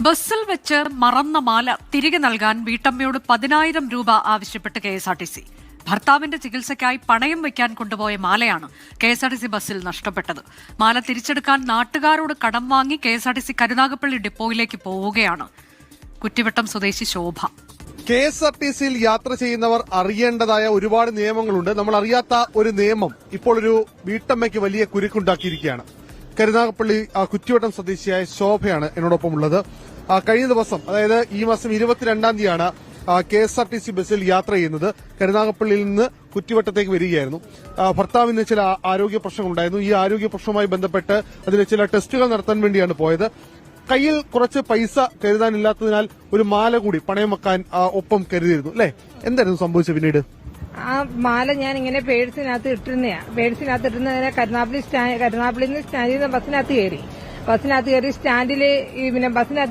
ബസ്സിൽ വെച്ച് മറന്ന മാല തിരികെ നൽകാൻ വീട്ടമ്മയോട് 10,000 രൂപ ആവശ്യപ്പെട്ട് KSRTC. ഭർത്താവിന്റെ ചികിത്സയ്ക്കായി പണയം വയ്ക്കാൻ കൊണ്ടുപോയ മാലയാണ് KSRTC ബസ്സിൽ നഷ്ടപ്പെട്ടത്. മാല തിരിച്ചെടുക്കാൻ നാട്ടുകാരോട് കടം വാങ്ങി KSRTC കരുനാഗപ്പള്ളി ഡിപ്പോയിലേക്ക് പോവുകയാണ്. കുറ്റിവട്ടം സ്വദേശി ശോഭ. KSRTCയിൽ യാത്ര ചെയ്യുന്നവർ അറിയേണ്ടതായ ഒരുപാട് നിയമങ്ങളുണ്ട്. നമ്മൾ അറിയാത്ത ഒരു നിയമം ഇപ്പോൾ ഒരു വീട്ടമ്മയ്ക്ക് വലിയ കുരുക്കുണ്ടാക്കിയിരിക്കുകയാണ്. കരുനാഗപ്പള്ളി കുറ്റിവട്ടം സ്വദേശിയായ ശോഭയാണ് എന്നോടൊപ്പം ഉള്ളത്. കഴിഞ്ഞ ദിവസം, അതായത് ഈ മാസം 22-ാം തീയതിയാണ് KSRTC ബസ്സിൽ യാത്ര ചെയ്യുന്നത്. കരുനാഗപ്പള്ളിയിൽ നിന്ന് കുറ്റിവട്ടത്തേക്ക് വരികയായിരുന്നു. ഭർത്താവിന് ചില ആരോഗ്യ പ്രശ്നങ്ങളുണ്ടായിരുന്നു. ഈ ആരോഗ്യ പ്രശ്നവുമായി ബന്ധപ്പെട്ട് അതിന് ചില ടെസ്റ്റുകൾ നടത്താൻ വേണ്ടിയാണ് പോയത്. കയ്യിൽ കുറച്ച് പൈസ കരുതാനില്ലാത്തതിനാൽ ഒരു മാല കൂടി പണയം വെക്കാൻ ഒപ്പം കരുതിയിരുന്നു. അല്ലെ, എന്തായിരുന്നു സംഭവിച്ചത് പിന്നീട്? ആ മാല ഞാൻ ഇങ്ങനെ പേഴ്സിനകത്ത് ഇട്ടിരുന്നതിനെ കരുനാഗപ്പള്ളിയിൽ നിന്ന് സ്റ്റാൻഡിൽ നിന്ന് ബസ്സിനകത്ത് കയറി സ്റ്റാൻഡില് ബസ്സിനകത്ത്